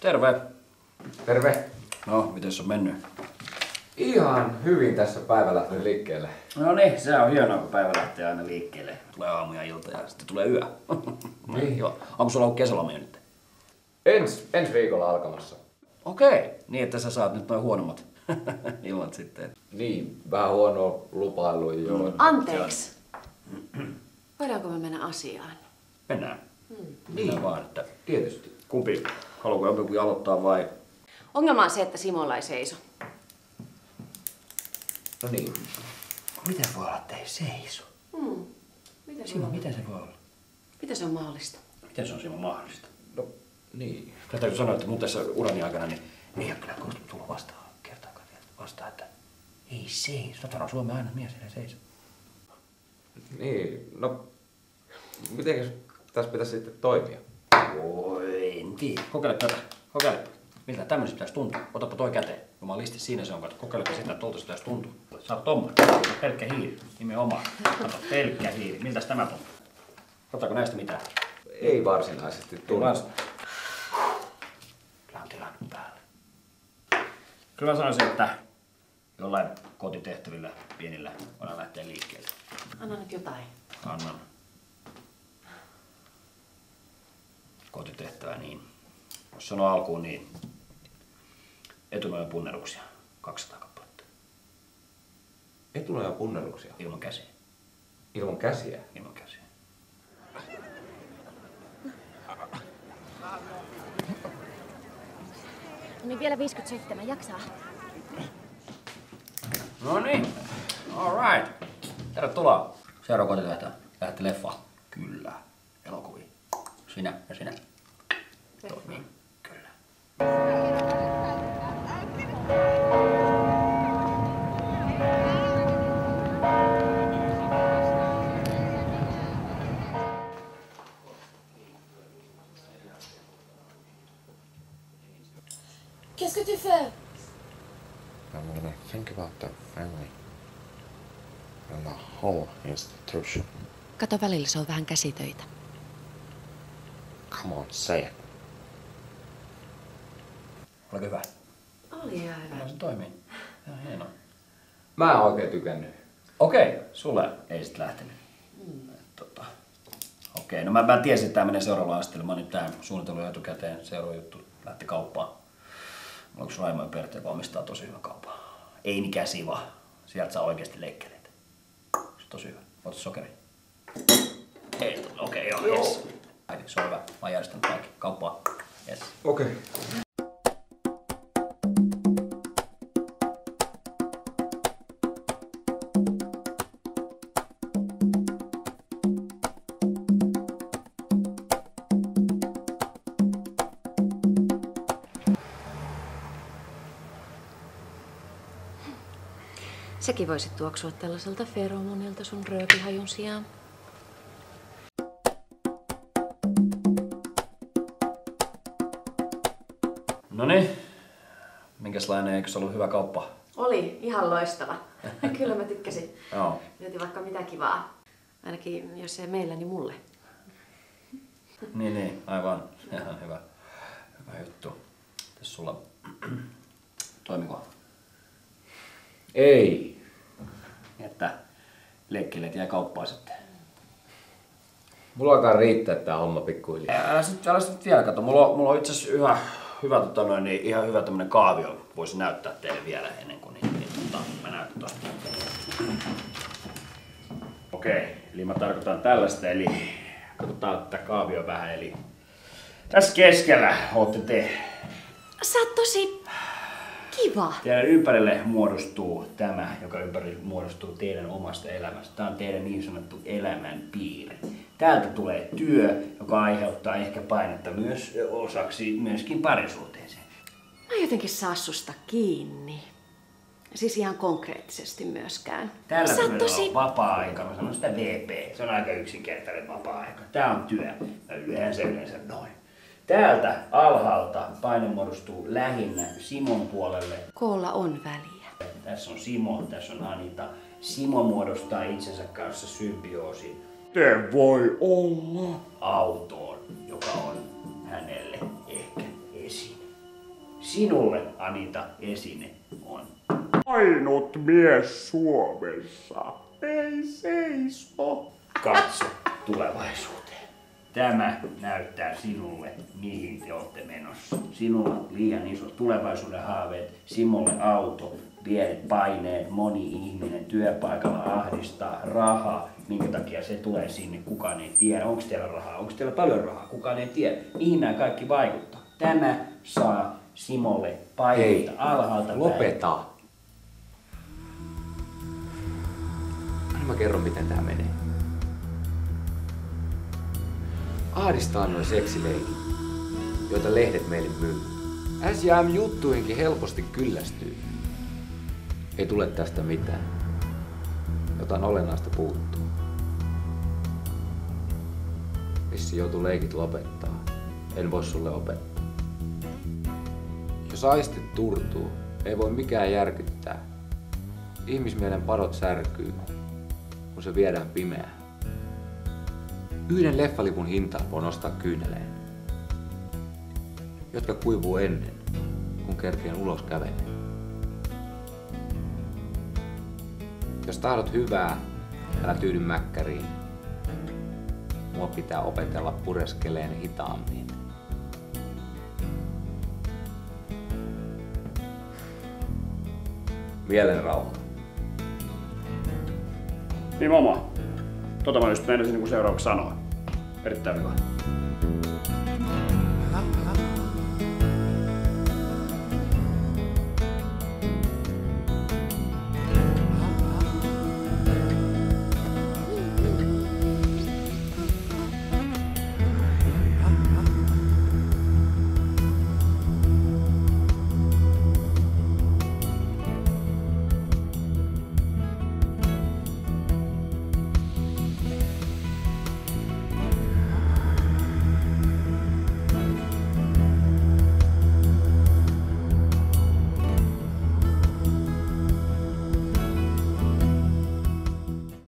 Terve. Terve. No, miten se on mennyt? Ihan hyvin tässä päivä lähtee liikkeelle. No niin, se on hienoa, kun päivä lähtee aina liikkeelle. Tulee aamu ja ilta ja sitten tulee yö. Niin. Joo. Onko sulla ollut kesälomia nyt? Ensi viikolla alkamassa. Okei. Niin, että sä saat nyt noin huonommat illat sitten. Niin, vähän huonoa lupailu jo. Anteeksi. Voidaanko me mennä asiaan? Mennään. Niin. Mennään vaan, että Tietysti. kumpi? Haluatko joku aloittaa vai? Ongelma on se, että Simolla ei seiso. No niin. Miten voi olla, että ei seiso? Miten Simo, miten se voi olla? Miten se on mahdollista? Miten se on Simo mahdollista? No, niin. Kyllä täytyy sanoa, että mun tässä urani aikana niin ei ole kyllä koskaan tullut kertaakaan vastaan, että ei seiso. Satana Suomen aina mies ei seiso. Niin, no, miten tässä pitäisi sitten toimia? Oi, en tiedä. Kokeile tätä. Kokeile. Miltä tämmöistä pitäisi tuntua? Otapa toi käteen. Jumalisti siinä se on. Kokeilepa sitä, että tuolta se pitäisi tuntua. Saat tommoinen. Pelkkä hiiri. Nimenomaan. Kato, pelkkä hiiri. Miltäs tämä tuntuu? Otaako näistä mitään? Ei varsinaisesti tunnu. Kyllä on tilanne päällä. Kyllä mä sanoisin, että jollain kotitehtävillä pienillä voidaan lähteä liikkeelle. Anna nyt jotain. Annan kotitehtävä, niin jos sanoo alkuun, niin etunojen punneruksia 200 kappaletta. Etunoja punneruksia. Ilman käsiä. Ilman käsiä. Ilman käsiä. No niin, vielä 57, jaksaa. No niin, alright. Tervetuloa. Seuraava kotitehtävä. Lähdette leffaan. Kyllä. Elokuviin. Sinä ja sinä. Toimii. Kyllä. Qu'est-ce que tu fais? I'm gonna think about the family and the whole institution. Kato, välillä se on vähän käsitöitä. Come on, say it. Oliko hyvä? Oli ihan hyvä. Kyllä se toimii. Ihan hienoa. Mä en oikein tykännyt. Okei, sulle ei sit lähtenyt. Okei, no mä tiesin, että tää menee seuraavalla asteella. Mä oon nyt tähän suunnitellut etukäteen. Seuraava juttu lähti kauppaan. Onko Raimo ja Pertte valmistaa tosi hyvä kauppaa? Ei mikään siva. Sieltä saa oikeesti leikkeleitä. Se on tosi hyvä. Otat sokeri? Ei, okei, joo, yes. Äiti, se on hyvä. Mä oon järjestänyt kaikki. Kauppaa. Yes. Okei. Sekin voisi tuoksua tällaiselta feromonilta sun rööpihajun sijaan. Noniin. Minkäslainen, eikö se ollut hyvä kauppa? Oli ihan loistava. Kyllä mä tykkäsin. Joo. Löytyi vaikka mitä kivaa. Ainakin jos ei meillä, niin mulle. Niin, aivan. Ihan hyvä juttu. Tässä sulla toimiko? Ei. Että leikkeleet jää kauppaan sitten. Mulla alkaa riittää tää homma pikkuhiljaa. Älä sit vielä kato. Mulla on itse asiassa ihan hyvä tämmönen kaavio. Voisin näyttää teille vielä ennen kuin mä näytän tuosta. Okei, eli mä tarkoitan tällaista, eli katsotaan tätä kaavio vähän, eli tässä keskellä ootte te. Sä oot tosi kiva. Teidän ympärille muodostuu tämä, joka ympärille muodostuu teidän omasta elämästä. Tämä on teidän niin sanottu elämänpiiri. Täältä tulee työ, joka aiheuttaa ehkä painetta myös osaksi myöskin parisuhteeseen. Mä jotenkin saa susta kiinni. Siis ihan konkreettisesti myöskään. Tällä Sä oot on vapaa-aika, mä sanon sitä VP. Se on aika yksinkertainen vapaa-aika. Tää on työ. Yleensä noin. Täältä alhaalta paine muodostuu lähinnä Simon puolelle. Koolla on väliä. Tässä on Simo, tässä on Anita. Simo muodostaa itsensä kanssa symbioosin. Te voi olla autoon, joka on hänelle ehkä esine. sinulle, Anita, esine on? Ainut mies Suomessa ei seiso. Katso tulevaisuuteen. Tämä näyttää sinulle, mihin te olette menossa. Sinulla on liian isot tulevaisuuden haaveet, Simolle auto, pienet paineet, moni ihminen työpaikalla ahdistaa, rahaa, minkä takia se tulee sinne, kukaan ei tiedä. Onko teillä rahaa, onko teillä paljon rahaa, kukaan ei tiedä. Mihin nämä kaikki vaikuttaa? Tämä saa Simolle paineita alhaalta. Lopeta! Anna mä kerron, miten tää menee. Ahdistaa noin seksileikit, joita lehdet meille myy. SM-juttuihinkin helposti kyllästyy. Ei tule tästä mitään. Jotain olennaista puuttuu. Vissi joutuu leikit lopettaa. En voi sulle opettaa. Jos aistit turtuu, ei voi mikään järkyttää. Ihmismielen padot särkyy, kun se viedään pimeään. Yhden leffalipun hintaan voi nostaa kyyneleen, jotka kuivuu ennen, kun kerkeen ulos kävelee. Jos tahdot hyvää, älä tyydy mäkkäriin. Mua pitää opetella pureskeleen hitaammin. Mielenrauha. Niin mama, tota mä just meinasin niin kuin seuraavaksi sanoa. Erittäin hyvä.